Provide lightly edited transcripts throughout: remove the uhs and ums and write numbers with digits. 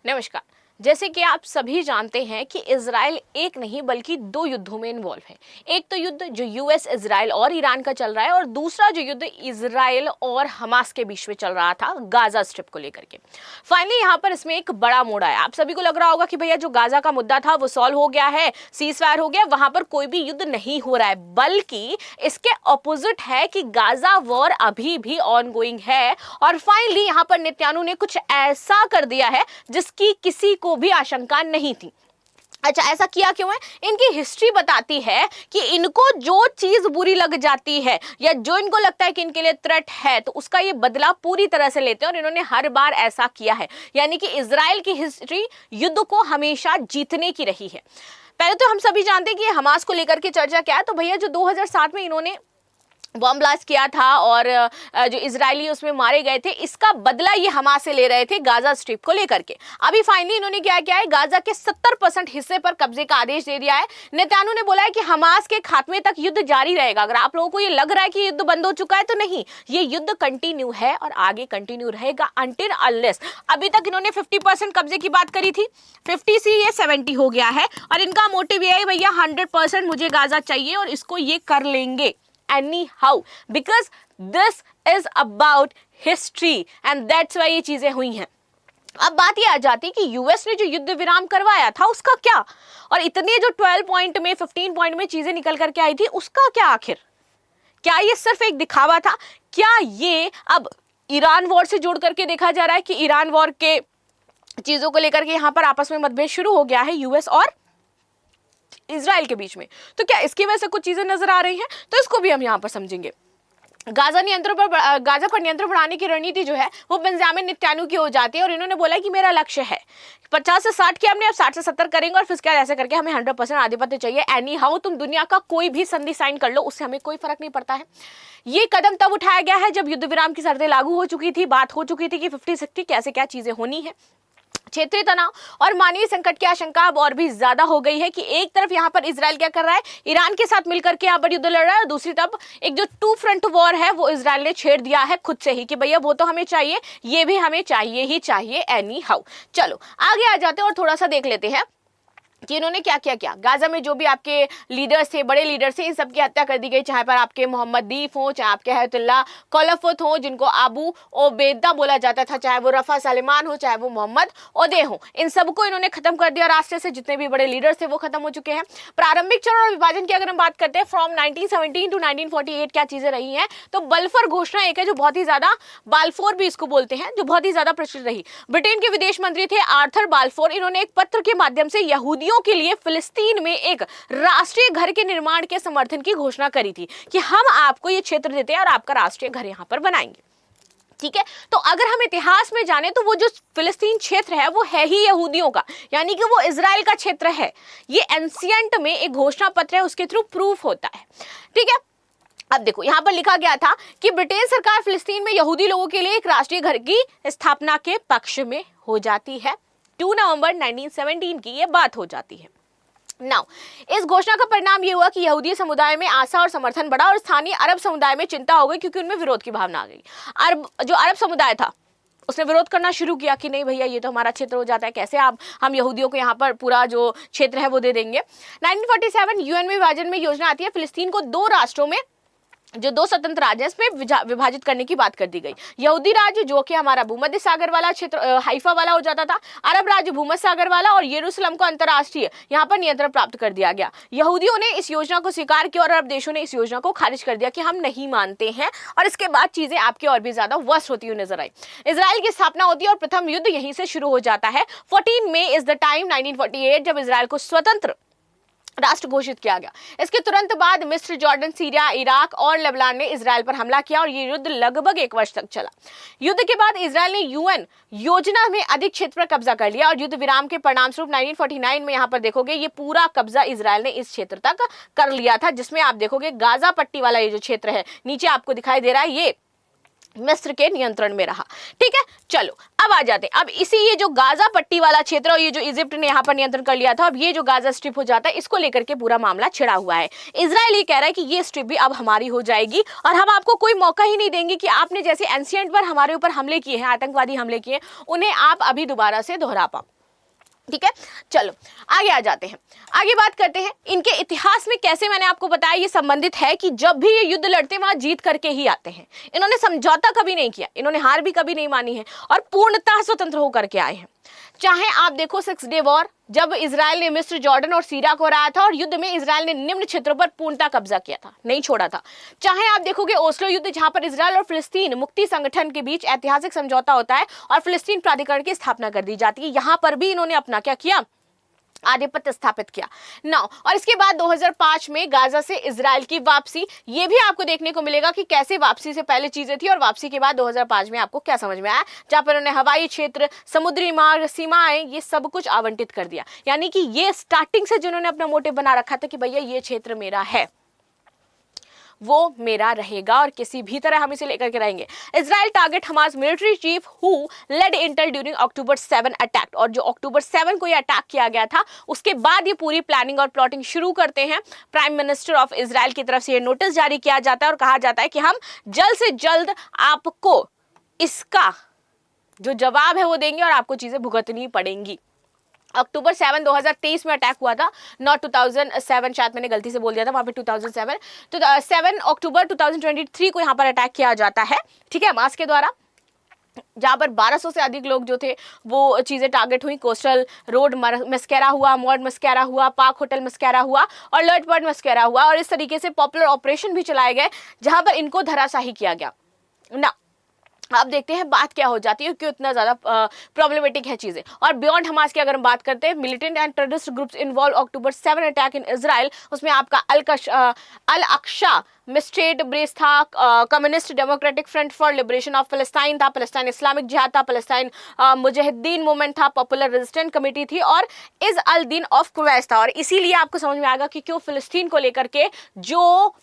नमस्कार। जैसे कि आप सभी जानते हैं कि इजराइल एक नहीं बल्कि दो युद्धों में इन्वॉल्व है। एक तो युद्ध जो यूएस इजराइल और ईरान का चल रहा है और दूसरा जो युद्ध इजराइल और हमास के बीच में चल रहा था गाजा स्ट्रिप को लेकर के। फाइनली यहाँ पर इसमें एक बड़ा मोड़ आया। आप सभी को लग रहा होगा कि भैया जो गाजा का मुद्दा था वो सॉल्व हो गया है, सीजफायर हो गया, वहां पर कोई भी युद्ध नहीं हो रहा है, बल्कि इसके ऑपोजिट है कि गाजा वॉर अभी भी ऑनगोइंग है। और फाइनली यहाँ पर नेतन्याहू ने कुछ ऐसा कर दिया है जिसकी किसी को भी आशंका नहीं थी। अच्छा, ऐसा किया क्यों है? इनकी हिस्ट्री बताती है कि इनको जो चीज बुरी लग जाती है या जो इनको लगता है कि इनके लिए थ्रेट है तो उसका ये बदला पूरी तरह से लेते हैं और इन्होंने हर बार ऐसा किया है। यानी कि इजराइल की हिस्ट्री युद्ध को हमेशा जीतने की रही है। पहले तो हम सभी जानते हैं कि हमास को लेकर के चर्चा क्या है। तो भैया जो 2007 में इन्होंने बॉम्ब ब्लास्ट किया था और जो इजरायली उसमें मारे गए थे, इसका बदला ये हमास से ले रहे थे गाजा स्ट्रिप को लेकर के। अभी फाइनली इन्होंने क्या किया है, गाजा के 70% हिस्से पर कब्जे का आदेश दे दिया है। नेतन्याहू ने बोला है कि हमास के खात्मे तक युद्ध जारी रहेगा। अगर आप लोगों को ये लग रहा है कि युद्ध बंद हो चुका है तो नहीं, ये युद्ध कंटिन्यू है और आगे कंटिन्यू रहेगा अनटिल अनलेस। अभी तक इन्होंने 50% कब्जे की बात करी थी, 50 से ये 70 हो गया है और इनका मोटिव ये है भैया 100% मुझे गाजा चाहिए और इसको ये कर लेंगे anyhow because this is about history and that's why ये चीजें हुई हैं। अब बात ये आ जाती कि यूएस ने जो युद्ध विराम करवाया था उसका क्या, और इतने जो 12 पॉइंट में 15 पॉइंट में चीजें निकल करके आई थी उसका क्या आखिर? क्या ये सिर्फ एक दिखावा था? क्या ये अब ईरान वॉर से जोड़ करके देखा जा रहा है कि ईरान वॉर के चीजों को लेकर के यहां पर आपस में मतभेद शुरू हो गया है यूएस और इजराइल के बीच में? तो क्या इसकी वजह से कुछ चीजें नजर आ रही हैं? तो इसको भी हम यहां पर समझेंगे। गाजा पर नियंत्रण बढ़ाने की रणनीति जो है वो बेंजामिन नेतन्याहू की हो जाती है और इन्होंने बोला कि मेरा लक्ष्य है 50 से 60 किया हमने, अब 60 से 70 करेंगे और फिर क्या ऐसे करके हमें 100% आधिपत्य चाहिए। एनी हाउ तुम दुनिया का कोई भी संधि साइन कर लो, उससे हमें कोई फर्क नहीं पड़ता है। ये कदम तब उठाया गया है जब युद्ध विराम की शर्तें लागू हो चुकी थी, बात हो चुकी थी कि 50-60 कैसे क्या चीजें होनी है। क्षेत्रीय तनाव और मानवीय संकट की आशंका अब और भी ज्यादा हो गई है कि एक तरफ यहां पर इजराइल क्या कर रहा है, ईरान के साथ मिलकर के यहां पर युद्ध लड़ रहा है और दूसरी तरफ एक जो टू फ्रंट वॉर है वो इजराइल ने छेड़ दिया है खुद से ही कि भैया वो तो हमें चाहिए, ये भी हमें चाहिए ही चाहिए एनी हाउ। चलो आगे आ जाते हैं और थोड़ा सा देख लेते हैं कि इन्होंने क्या क्या किया। गाजा में जो भी आपके लीडर्स थे, बड़े लीडर्स थे, इन सब की हत्या कर दी गई, चाहे पर आपके मोहम्मद दीफ हो, चाहे आपके हयतुल्लाह खलीफत हो जिनको अबू ओबैदा बोला जाता था, चाहे वो रफा सलेमान हो, चाहे वो मोहम्मद ओदे हो, इन सबको इन्होंने खत्म कर दिया। रास्ते से जितने भी बड़े लीडर्स थे वो खत्म हो चुके हैं। प्रारंभिक चरण और विभाजन की अगर हम बात करते हैं फ्रॉम 1917 टू 1948 क्या चीजें रही हैं, तो बल्फोर घोषणा एक है जो बहुत ही ज्यादा, बाल्फोर भी इसको बोलते हैं, जो बहुत ही ज्यादा प्रचलित रही। ब्रिटेन के विदेश मंत्री थे आर्थर बाल्फोर। इन्होंने एक पत्र के माध्यम से यहूदी के लिए फिलिस्तीन में एक राष्ट्रीय घर के निर्माण के समर्थन की घोषणा करी थी कि हम आपको ये क्षेत्र देते हैं और आपका राष्ट्रीय घर यहां पर बनाएंगे। ठीक है, तो अगर हम इतिहास में जाने तो वो जो फिलिस्तीन क्षेत्र है वो है ही यहूदियों का, यानी कि वो इजराइल का क्षेत्र है। ये एंशिएंट में एक घोषणा पत्र है, उसके थ्रू प्रूफ होता है। ठीक है, अब देखो यहां पर लिखा गया था कि ब्रिटेन सरकार फिलिस्तीन में यहूदी लोगों के लिए एक राष्ट्रीय घर की स्थापना के पक्ष में हो जाती है। 2 नवंबर 1917 की ये बात हो जाती है। नाउ इस घोषणा का परिणाम ये हुआ कि यहूदी समुदाय में आशा और समर्थन बढ़ा और स्थानीय अरब समुदाय में चिंता हो गई क्योंकि उनमें विरोध की भावना आ गई। अरब समुदाय था उसने विरोध करना शुरू किया कि नहीं भैया ये तो हमारा क्षेत्र हो जाता है, कैसे आप हम यहूदियों को यहाँ पर पूरा जो क्षेत्र है वो दे देंगे। 1947 यूएन में विभाजन में योजना आती है, फिलिस्तीन को 2 राष्ट्रों में जो 2 स्वतंत्र राज्य इसमें विभाजित करने की बात कर दी गई। यहूदी राज्य जो कि हमारा भूमध्य सागर वाला क्षेत्र हाइफा वाला हो जाता था, अरब राज्य भूमध्य सागर वाला, और यरूशलेम को अंतर्राष्ट्रीय यहाँ पर नियंत्रण प्राप्त कर दिया गया। यहूदियों ने इस योजना को स्वीकार किया और अरब देशों ने इस योजना को खारिज कर दिया कि हम नहीं मानते हैं, और इसके बाद चीजें आपके और भी ज्यादा वर्स्ट होती हुई नजर आई। इजराइल की स्थापना होती है और प्रथम युद्ध यहीं से शुरू हो जाता है। 14 मई इज द टाइम 1948 जब इजराइल को स्वतंत्र राष्ट्र घोषित किया गया। इसके तुरंत बाद मिस्र, जॉर्डन, सीरिया, इराक और लेबनान ने इजराइल पर हमला किया और ये युद्ध लगभग 1 वर्ष तक चला। युद्ध के बाद इजराइल ने यूएन योजना में अधिक क्षेत्र पर कब्जा कर लिया और युद्ध विराम के परिणाम स्वरूप 1949 में यहाँ पर देखोगे ये पूरा कब्जा इजराइल ने इस क्षेत्र तक कर लिया था, जिसमें आप देखोगे गाजा पट्टी वाला ये जो क्षेत्र है नीचे आपको दिखाई दे रहा है, ये मिस्र के नियंत्रण में रहा। ठीक है, चलो अब अब आ जाते हैं, अब इसी ये जो गाजा पट्टी वाला क्षेत्र और ये जो इजिप्ट ने यहाँ पर नियंत्रण कर लिया था, अब ये जो गाजा स्ट्रिप हो जाता है, इसको लेकर के पूरा मामला छिड़ा हुआ है। इजराइल ये कह रहा है कि ये स्ट्रिप भी अब हमारी हो जाएगी और हम आपको कोई मौका ही नहीं देंगे कि आपने जैसे एंशिएंट पर हमारे ऊपर हमले किए हैं, आतंकवादी हमले किए, उन्हें आप अभी दोबारा से दोहरा पाओ। ठीक है, चलो आगे आ जाते हैं, आगे बात करते हैं इनके इतिहास में कैसे, मैंने आपको बताया ये संबंधित है कि जब भी ये युद्ध लड़ते वहां जीत करके ही आते हैं। इन्होंने समझौता कभी नहीं किया, इन्होंने हार भी कभी नहीं मानी है और पूर्णतः स्वतंत्र होकर के आए हैं। चाहे आप देखो 6 डे वॉर, जब इजराइल ने मिस्र, जॉर्डन और सीरिया को हराया था और युद्ध में इजराइल ने निम्न क्षेत्रों पर पूर्णतः कब्जा किया था, नहीं छोड़ा था। चाहे आप देखोगे ओस्लो युद्ध, जहां पर इजराइल और फिलिस्तीन मुक्ति संगठन के बीच ऐतिहासिक समझौता होता है और फिलिस्तीन प्राधिकरण की स्थापना कर दी जाती है, यहां पर भी इन्होंने अपना क्या किया, आधिपत्य स्थापित किया ना। और इसके बाद 2005 में गाजा से इजराइल की वापसी, ये भी आपको देखने को मिलेगा कि कैसे वापसी से पहले चीजें थी और वापसी के बाद 2005 में आपको क्या समझ में आया, जहां पर उन्होंने हवाई क्षेत्र, समुद्री मार्ग, सीमाएं, ये सब कुछ आवंटित कर दिया। यानी कि ये स्टार्टिंग से जिन्होंने अपना मोटिव बना रखा था कि भैया ये क्षेत्र मेरा है, वो मेरा रहेगा और किसी भी तरह हम इसे लेकर के रहेंगे। Israel target Hamas military chief who led intel during October 7 attack, और जो अक्टूबर 7 को ये अटैक किया गया था उसके बाद ये पूरी प्लानिंग और प्लॉटिंग शुरू करते हैं। प्राइम मिनिस्टर ऑफ इजराइल की तरफ से ये नोटिस जारी किया जाता है और कहा जाता है कि हम जल्द से जल्द आपको इसका जो जवाब है वो देंगे और आपको चीजें भुगतनी पड़ेंगी। अक्टूबर 7 2023 में अटैक हुआ था, नॉट 2007, शायद मैंने गलती से बोल दिया था, वहां पे 2007, तो 7 अक्टूबर 2023 को यहाँ पर अटैक किया जाता है, ठीक है, हमास के द्वारा, जहां पर 1200 से अधिक लोग जो थे वो चीजें टारगेट हुई। कोस्टल रोड मस्केरा हुआ, मॉड मस्केरा हुआ, पार्क होटल मस्केरा हुआ और लर्ट पॉइंट मस्केरा हुआ, और इस तरीके से पॉपुलर ऑपरेशन भी चलाए गए जहां पर इनको धराशाही किया गया ना। अब देखते हैं बात क्या हो जाती है, क्यों इतना ज्यादा प्रॉब्लमेटिक है चीजें। और बियॉन्ड हमास की अगर हम बात करते हैं, militant and terrorist groups involve October 7 attack in Israel, उसमें आपका अल अक्शा मिस्ट्रेट ब्रेस था, communist democratic front for liberation of Palestine था, पैलेस्टाइन इस्लामिक जिहाद था, पैलेस्टाइन मुजाहिदीन मूवमेंट था, पॉपुलर रेजिस्टेंट कमेटी थी और is all Deen of Kuwait था। और इसीलिए आपको समझ में आएगा कि क्यों फिलिस्तीन को लेकर के जो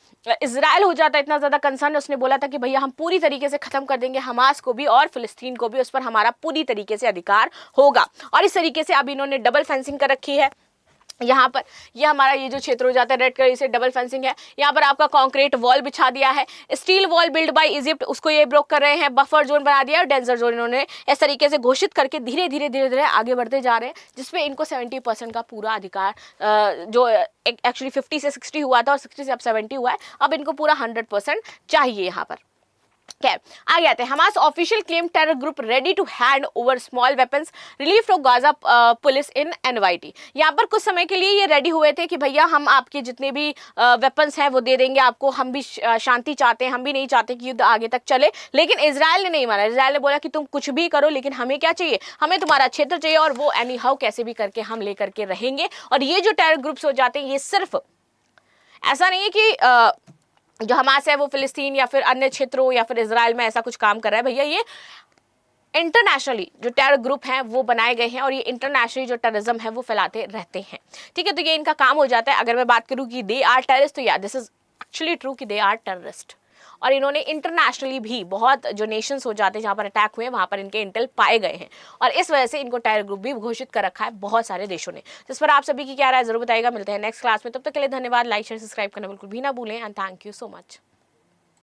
इजराइल हो जाता है इतना ज्यादा कंसर्न, उसने बोला था कि भैया हम पूरी तरीके से खत्म कर देंगे हमास को भी और फिलिस्तीन को भी, उस पर हमारा पूरी तरीके से अधिकार होगा। और इस तरीके से अब इन्होंने डबल फेंसिंग कर रखी है। यहाँ पर ये हमारा ये जो क्षेत्र हो जाता है रेड कलर से डबल फेंसिंग है, यहाँ पर आपका कंक्रीट वॉल बिछा दिया है, steel wall build by Egypt उसको ये ब्लॉक कर रहे हैं, बफर जोन बना दिया और डेंजर जोन इन्होंने इस तरीके से घोषित करके धीरे धीरे आगे बढ़ते जा रहे हैं, जिसपे इनको 70% का पूरा अधिकार, जो एक्चुअली 50 से 60 हुआ था और 60 से अब 70 हुआ है, अब इनको पूरा 100% चाहिए यहाँ पर। आगे आते हैं, Hamas official claim terror group ready to hand over small weapons relief from Gaza police in NYT. यहाँ पर कुछ समय के लिए ये रेडी हुए थे कि भैया हम आपके जितने भी वेपन्स हैं वो दे देंगे आपको, हम भी शांति चाहते हैं, हम भी नहीं चाहते कि युद्ध आगे तक चले, लेकिन इजराइल ने नहीं माना। इजराइल ने बोला कि तुम कुछ भी करो लेकिन हमें क्या चाहिए, हमें तुम्हारा क्षेत्र चाहिए और वो एनी हाउ कैसे भी करके हम लेकर के रहेंगे। और ये जो टेरर ग्रुप्स हो जाते हैं, ये सिर्फ ऐसा नहीं है कि जो हमास है वो फिलिस्तीन या फिर अन्य क्षेत्रों या फिर इजराइल में ऐसा कुछ काम कर रहा है, भैया ये इंटरनेशनली जो टेरर ग्रुप हैं वो बनाए गए हैं और ये इंटरनेशनली जो टेररिज्म है वो फैलाते रहते हैं, ठीक है। तो ये इनका काम हो जाता है। अगर मैं बात करूं कि दे आर टेररिस्ट, तो या दिस इज एक्चुअली ट्रू कि दे आर टेररिस्ट। और इन्होंने इंटरनेशनली भी बहुत जो नेशंस हो जाते हैं जहां पर अटैक हुए वहां पर इनके इंटेल पाए गए हैं और इस वजह से इनको टेरर ग्रुप भी घोषित कर रखा है बहुत सारे देशों ने। जिस पर आप सभी की क्या राय जरूर बताइएगा। मिलते हैं नेक्स्ट क्लास में, तब तक के लिए धन्यवाद। लाइक शेयर सब्सक्राइब करना बिल्कुल भी ना भूलें and thank you so much.